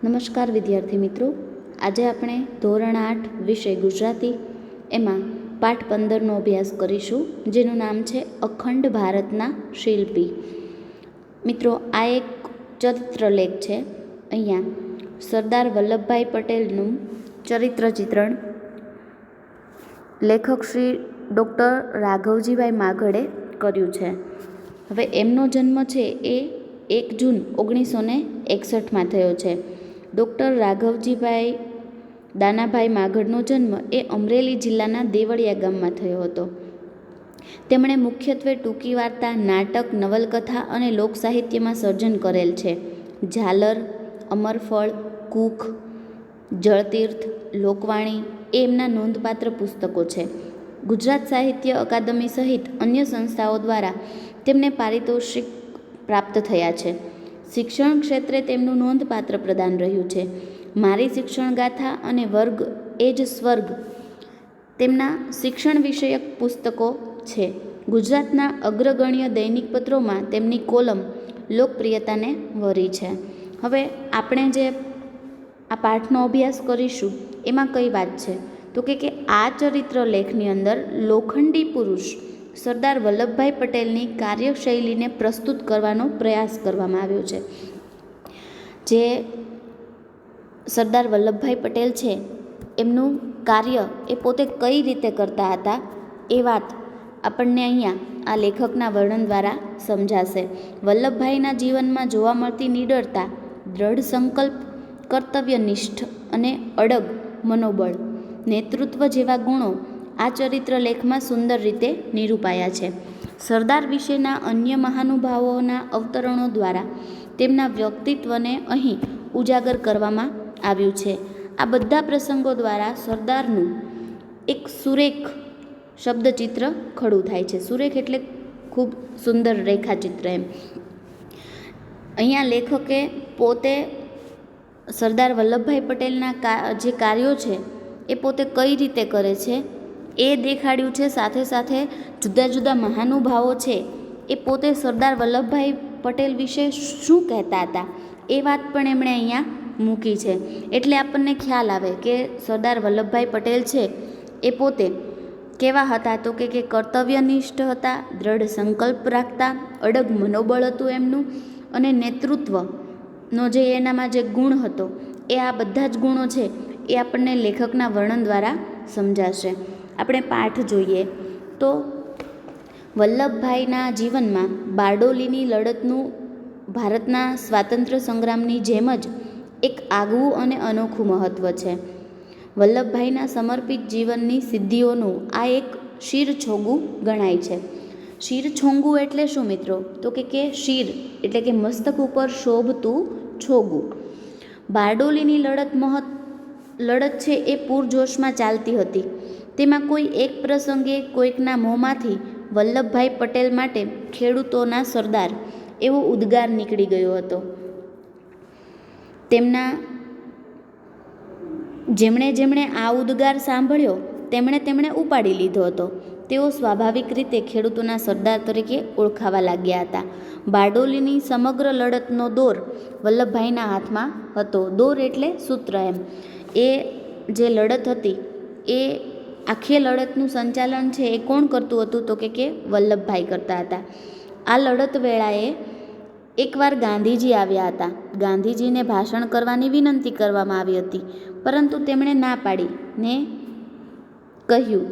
નમસ્કાર વિદ્યાર્થી મિત્રો, આજે આપણે ધોરણ 8 વિષય ગુજરાતી એમાં પાઠ 15નો અભ્યાસ કરીશું, જેનું નામ છે અખંડ ભારતના શિલ્પી. મિત્રો, આ એક ચરિત્રલેખ છે. અહીંયા સરદાર વલ્લભભાઈ પટેલનું ચરિત્ર ચિત્રણ લેખક શ્રી ડૉક્ટર રાઘવજીભાઈ માઘડે કર્યું છે. હવે એમનો જન્મ છે એ 1 જૂન 1961માં થયો છે. ડૉક્ટર રાઘવજીભાઈ દાનાભાઈ માઘડનો જન્મ એ અમરેલી જિલ્લાના દેવળિયા ગામમાં થયો હતો. તેમણે મુખ્યત્વે ટૂંકી વાર્તા, નાટક, નવલકથા અને લોકસાહિત્યમાં સર્જન કરેલ છે. ઝાલર, અમરફળ, કૂખ, જળતીર્થ, લોકવાણી એ એમના નોંધપાત્ર પુસ્તકો છે. ગુજરાત સાહિત્ય અકાદમી સહિત અન્ય સંસ્થાઓ દ્વારા તેમને પારિતોષિક પ્રાપ્ત થયા છે. શિક્ષણ ક્ષેત્રે તેમનું નોંધપાત્ર પ્રદાન રહ્યું છે. મારી શિક્ષણ ગાથા અને વર્ગ એ જ સ્વર્ગ તેમના શિક્ષણ વિષયક પુસ્તકો છે. ગુજરાતના અગ્રગણ્ય દૈનિક પત્રોમાં તેમની કોલમ લોકપ્રિયતાને વરી છે. હવે આપણે જે આ પાઠનો અભ્યાસ કરીશું એમાં કઈ વાત છે તો કે આ ચરિત્ર લેખની અંદર લોખંડી પુરુષ સરદાર વલ્લભભાઈ પટેલની કાર્યશૈલીને પ્રસ્તુત કરવાનો પ્રયાસ કરવામાં આવ્યો છે. જે સરદાર વલ્લભભાઈ પટેલ છે એમનું કાર્ય એ પોતે કઈ રીતે કરતા હતા એ વાત આપણને અહીંયા આ લેખકના વર્ણન દ્વારા સમજાશે. વલ્લભભાઈના જીવનમાં જોવા મળતી નિડરતા, દ્રઢ સંકલ્પ, કર્તવ્યનિષ્ઠ અને અડગ મનોબળ, નેતૃત્વ જેવા ગુણો આ ચરિત્ર લેખમાં સુંદર રીતે નિરૂપાયા છે. સરદાર વિશેના અન્ય મહાનુભાવોના અવતરણો દ્વારા તેમના વ્યક્તિત્વને અહીં ઉજાગર કરવામાં આવ્યું છે. આ બધા પ્રસંગો દ્વારા સરદારનું એક સુરેખ શબ્દચિત્ર ખડું થાય છે. સુરેખ એટલે ખૂબ સુંદર રેખાચિત્ર એમ. અહીંયા લેખકે પોતે સરદાર વલ્લભભાઈ પટેલના જે કાર્યો છે એ પોતે કઈ રીતે કરે છે એ દેખાડ્યું છે. સાથે સાથે જુદા જુદા મહાનુભાવો છે એ પોતે સરદાર વલ્લભભાઈ પટેલ વિશે શું કહેતા હતા એ વાત પણ એમણે અહીંયા મૂકી છે. એટલે આપણને ખ્યાલ આવે કે સરદાર વલ્લભભાઈ પટેલ છે એ પોતે કેવા હતા તો કે કર્તવ્યનિષ્ઠ હતા, દ્રઢ સંકલ્પ રાખતા, અડગ મનોબળ હતું એમનું, અને નેતૃત્વનો જે એનામાં જે ગુણ હતો એ આ બધા જ ગુણો છે એ આપણને લેખકના વર્ણન દ્વારા સમજાશે. આપણે પાઠ જોઈએ તો વલ્લભભાઈના જીવનમાં બારડોલીની લડતનું ભારતના સ્વાતંત્ર્ય સંગ્રામની જેમ જ એક આગવું અને અનોખું મહત્ત્વ છે. વલ્લભભાઈના સમર્પિત જીવનની સિદ્ધિઓનું આ એક શિરછોગું ગણાય છે. શિરછોંગું એટલે શું મિત્રો તો કે શિર એટલે કે મસ્તક ઉપર શોભતું છોગું. બારડોલીની લડત છે એ પૂરજોશમાં ચાલતી હતી. તેમાં કોઈ એક પ્રસંગે કોઈકના મોંમાંથી વલ્લભભાઈ પટેલ માટે ખેડૂતોના સરદાર એવો ઉદ્ગાર નીકળી ગયો હતો. જેમણે આ ઉદ્ગાર સાંભળ્યો તેમણે ઉપાડી લીધો હતો. તેઓ સ્વાભાવિક રીતે ખેડૂતોના સરદાર તરીકે ઓળખાવા લાગ્યા હતા. બારડોલીની સમગ્ર લડતનો દોર વલ્લભભાઈના હાથમાં હતો. દોર એટલે સૂત્ર એમ. એ જે લડત હતી એ આખી લડતનું સંચાલન છે એ કોણ કરતું હતું તો કે વલ્લભભાઈ કરતા હતા. આ લડત વેળાએ એકવાર ગાંધીજી આવ્યા હતા. ગાંધીજીને ભાષણ કરવાની વિનંતી કરવામાં આવી હતી, પરંતુ તેમણે ના પાડી ને કહ્યું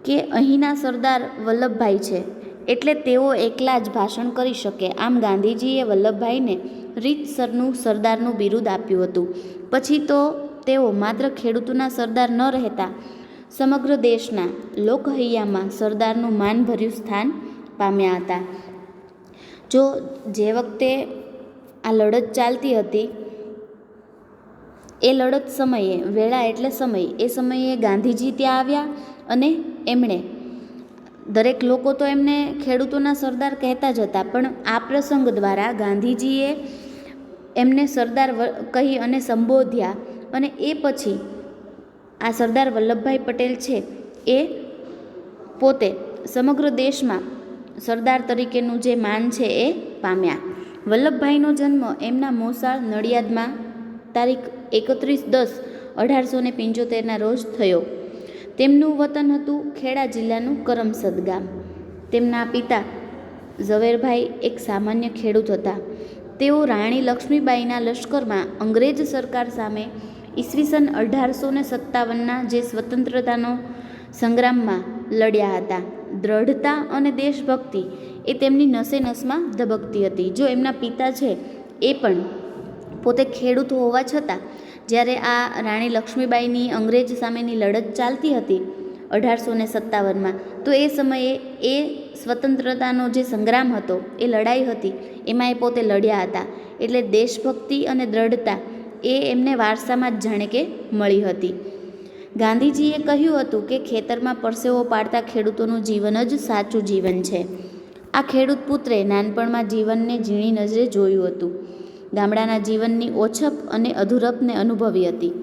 કે અહીંના સરદાર વલ્લભભાઈ છે એટલે તેઓ એકલા જ ભાષણ કરી શકે. આમ ગાંધીજીએ વલ્લભભાઈને રીતસરનું સરદારનું બિરુદ આપ્યું હતું. પછી તો તેઓ માત્ર ખેડૂતોના સરદાર ન રહેતા સમગ્ર દેશના લોકહૈયામાં સરદારનું માનભર્યું સ્થાન પામ્યા હતા. જો જે વખતે આ લડત ચાલતી હતી એ લડત સમયે, વેળા એટલે સમય, એ સમયે ગાંધીજી ત્યાં આવ્યા અને એમણે દરેક લોકો તો એમને ખેડૂતોના સરદાર કહેતા જ હતા, પણ આ પ્રસંગ દ્વારા ગાંધીજીએ એમને સરદાર કહી અને સંબોધ્યા. અને એ પછી આ સરદાર વલ્લભભાઈ પટેલ છે એ પોતે સમગ્ર દેશમાં સરદાર તરીકેનું જે માન છે એ પામ્યા. વલ્લભભાઈનો જન્મ એમના મોસાળ નડિયાદમાં તારીખ 31/10/1875 રોજ થયો. તેમનું વતન હતું ખેડા જિલ્લાનું કરમસદ ગામ. તેમના પિતા ઝવેરભાઈ એક સામાન્ય ખેડૂત હતા. તેઓ રાણી લક્ષ્મીબાઈના લશ્કરમાં અંગ્રેજ સરકાર સામે ઈસવીસન 1857ના જે સ્વતંત્રતાનો સંગ્રામમાં લડ્યા હતા. દ્રઢતા અને દેશભક્તિ એ તેમની નસે નસમાં ધબકતી હતી. જો એમના પિતા છે એ પણ પોતે ખેડૂત હોવા છતાં જ્યારે આ રાણી લક્ષ્મીબાઈની અંગ્રેજ સામેની લડત ચાલતી હતી 1857માં, તો એ સમયે એ સ્વતંત્રતાનો જે સંગ્રામ હતો, એ લડાઈ હતી, એમાં એ પોતે લડ્યા હતા. એટલે દેશભક્તિ અને દ્રઢતા એ એમને વારસામાં જ જાણે કે મળી હતી. ગાંધીજીએ કહ્યું હતું કે ખેતરમાં પરસેવો પાડતા ખેડૂતોનું જીવન જ સાચું જીવન છે. આ ખેડૂત પુત્રે નાનપણમાં જીવનને ઝીણી નજરે જોયું હતું. ગામડાના જીવનની ઓછપ અને અધૂરપને અનુભવી હતી.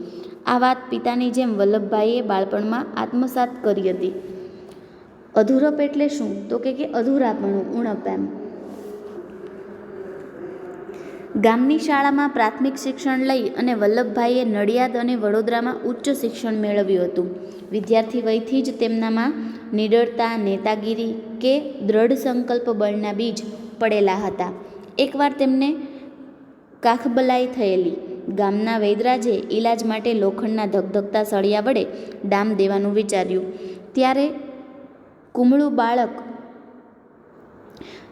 આ વાત પિતાની જેમ વલ્લભભાઈએ બાળપણમાં આત્મસાત કરી હતી. અધૂરપ એટલે શું? તો કે અધૂરાપણું, ઉણપ એમ. ગામની શાળામાં પ્રાથમિક શિક્ષણ લઈ અને વલ્લભભાઈએ નડિયાદ અને વડોદરામાં ઉચ્ચ શિક્ષણ મેળવ્યું હતું. વિદ્યાર્થી વયથી જ તેમનામાં નિડરતા, નેતાગીરી કે દ્રઢ સંકલ્પ બળના બીજ પડેલા હતા. એકવાર તેમને કાખબલાઈ થયેલી. ગામના વૈદરાજે ઈલાજ માટે લોખંડના ધગધગતા સળિયા વડે ડામ દેવાનું વિચાર્યું. ત્યારે કુમળું બાળક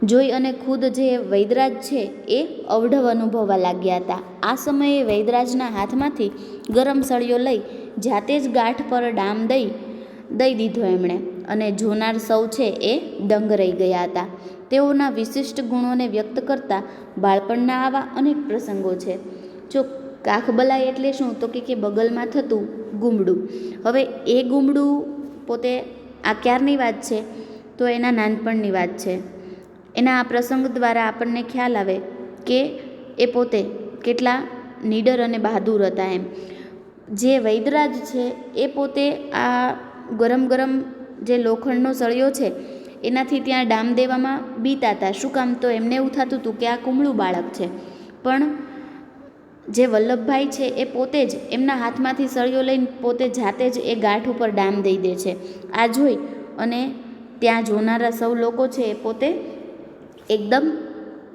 જોઈ અને ખુદ જે વૈદરાજ છે એ અવઢવ અનુભવવા લાગ્યા હતા. આ સમયે વૈદરાજના હાથમાંથી ગરમ સળિયો લઈ જાતે જ ગાંઠ પર ડામ દઈ દીધો એમણે, અને જોનાર સૌ છે એ દંગ રહી ગયા હતા. તેઓના વિશિષ્ટ ગુણોને વ્યક્ત કરતા બાળપણના આવા અનેક પ્રસંગો છે. જો કાખબલાઈ એટલે શું? તો કે બગલમાં થતું ગુમડું. હવે એ ગુમડું પોતે આ ક્યારની વાત છે? તો એના નાનપણની વાત છે. એના આ પ્રસંગ દ્વારા આપણને ખ્યાલ આવે કે એ પોતે કેટલા નીડર અને બહાદુર હતા એમ. જે વૈદરાજ છે એ પોતે આ ગરમ જે લોખંડનો સળિયો છે એનાથી ત્યાં ડામ દેવામાં બીતા હતા. શું કામ? તો એમને એવું થતું હતું કે આ કુમળું બાળક છે. પણ જે વલ્લભભાઈ છે એ પોતે જ એમના હાથમાંથી સળિયો લઈને પોતે જાતે જ એ ગાંઠ ઉપર ડામ દઈ દે છે. આ જોઈ અને ત્યાં જોનારા સૌ લોકો છે એ પોતે એકદમ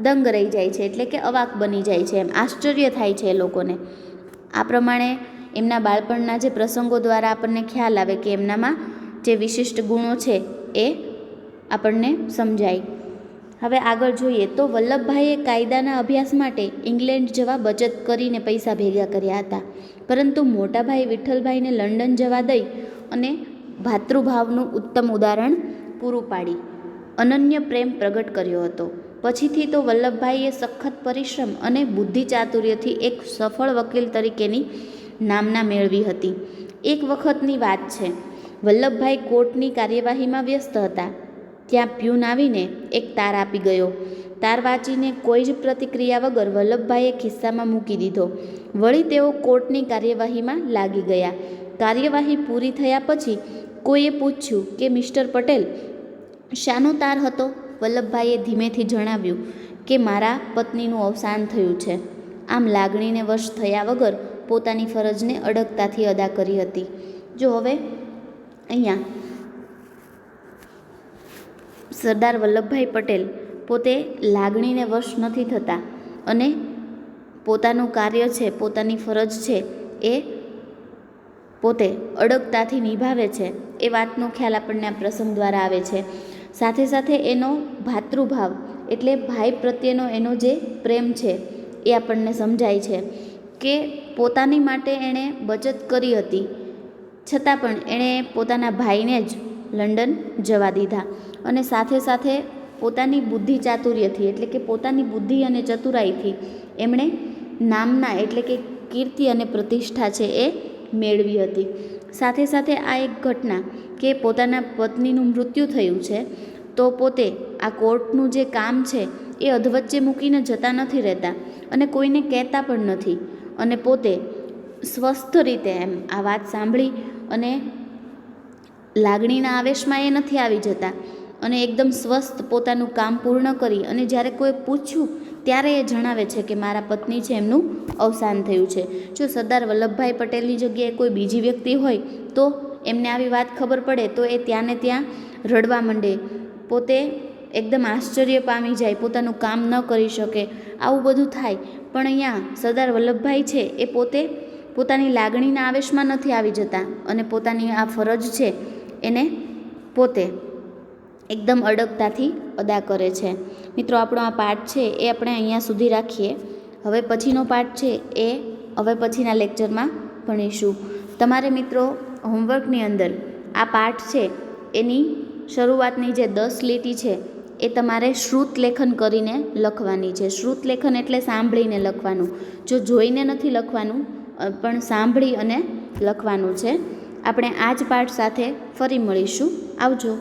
દંગ રહી જાય છે, એટલે કે અવાક બની જાય છે એમ, આશ્ચર્ય થાય છે એ લોકોને. આ પ્રમાણે એમના બાળપણના જે પ્રસંગો દ્વારા આપણને ખ્યાલ આવે કે એમનામાં જે વિશિષ્ટ ગુણો છે એ આપણને સમજાય. હવે આગળ જોઈએ તો વલ્લભભાઈએ કાયદાના અભ્યાસ માટે ઇંગ્લેન્ડ જવા બચત કરીને પૈસા ભેગા કર્યા હતા. પરંતુ મોટાભાઈ વિઠ્ઠલભાઈને લંડન જવા દઈ અને ભાતૃભાવનું ઉત્તમ ઉદાહરણ પૂરું પાડી અનન્ય પ્રેમ પ્રગટ કર્યો હતો. પછીથી તો વલ્લભભાઈએ સખત પરિશ્રમ અને બુદ્ધિ ચાતુર્યથી એક સફળ વકીલ તરીકેની નામના મેળવી હતી. એક વખતની વાત છે, વલ્લભભાઈ કોર્ટની કાર્યવાહીમાં વ્યસ્ત હતા. ત્યાં પ્યુન આવીને એક તાર આપી ગયો. તાર વાંચીને કોઈ જ પ્રતિક્રિયા વગર વલ્લભભાઈએ ખિસ્સામાં મૂકી દીધો. વળી તેઓ કોર્ટની કાર્યવાહીમાં લાગી ગયા. કાર્યવાહી પૂરી થયા પછી કોઈએ પૂછ્યું કે મિસ્ટર પટેલ, શાનો તાર હતો? વલ્લભભાઈએ ધીમેથી જણાવ્યું કે મારા પત્નીનું અવસાન થયું છે. આમ લાગણીને વશ થયા વગર પોતાની ફરજને અડગતાથી અદા કરી હતી. જો હવે અહીંયા સરદાર વલ્લભભાઈ પટેલ પોતે લાગણીને વશ નથી થતા અને પોતાનું કાર્ય છે, પોતાની ફરજ છે એ પોતે અડગતાથી નિભાવે છે. એ વાતનો ખ્યાલ આપણને આ પ્રસંગ દ્વારા આવે છે. સાથે સાથે એનો ભાતૃભાવ એટલે ભાઈ પ્રત્યેનો એનો જે પ્રેમ છે એ આપણને સમજાય છે કે પોતાની માટે એણે બચત કરી હતી, છતાં પણ એણે પોતાના ભાઈને જ લંડન જવા દીધા. અને સાથે સાથે પોતાની બુદ્ધિ ચાતુર્યથી એટલે કે પોતાની બુદ્ધિ અને ચતુરાઈથી એમણે નામના એટલે કે કીર્તિ અને પ્રતિષ્ઠા છે એ મેળવી હતી. સાથે સાથે આ એક ઘટના કે પોતાના પત્નીનું મૃત્યુ થયું છે તો પોતે આ કોર્ટનું જે કામ છે એ અધવચ્ચે મૂકીને જતા નથી રહેતા અને કોઈને કહેતા પણ નથી, અને પોતે સ્વસ્થ રીતે એમ આ વાત સાંભળી અને લાગણીના આવેશમાં એ નથી આવી જતા અને એકદમ સ્વસ્થ પોતાનું કામ પૂર્ણ કરી અને જ્યારે કોઈ પૂછ્યું ત્યારે એ જણાવે છે કે મારા પત્ની છે એમનું અવસાન થયું છે. જો સરદાર વલ્લભભાઈ પટેલની જગ્યાએ કોઈ બીજી વ્યક્તિ હોય તો એમને આવી વાત ખબર પડે તો એ ત્યાં ને ત્યાં રડવા માંડે, પોતે એકદમ આશ્ચર્ય પામી જાય, પોતાનું કામ ન કરી શકે, આવું બધું થાય. પણ અહીંયા સરદાર વલ્લભભાઈ છે એ પોતે પોતાની લાગણીના આવેશમાં નથી આવી જતા અને પોતાની આ ફરજ છે એને પોતે એકદમ અડગતાથી અદા કરે છે. મિત્રો, આપણો આ પાઠ છે એ આપણે અહીંયા સુધી રાખીએ. હવે પછીનો પાઠ છે એ હવે પછીના લેક્ચરમાં ભણીશું. તમારે મિત્રો હોમવર્કની અંદર આ પાઠ છે એની શરૂઆતની જે 10 લીટી છે એ તમારે શ્રુત લેખન કરીને લખવાની છે. શ્રુત લેખન એટલે સાંભળીને લખવાનું. જો જોઈને નથી લખવાનું, પણ સાંભળી અને લખવાનું છે. આપણે આ જ પાઠ સાથે ફરી મળીશું. આવજો.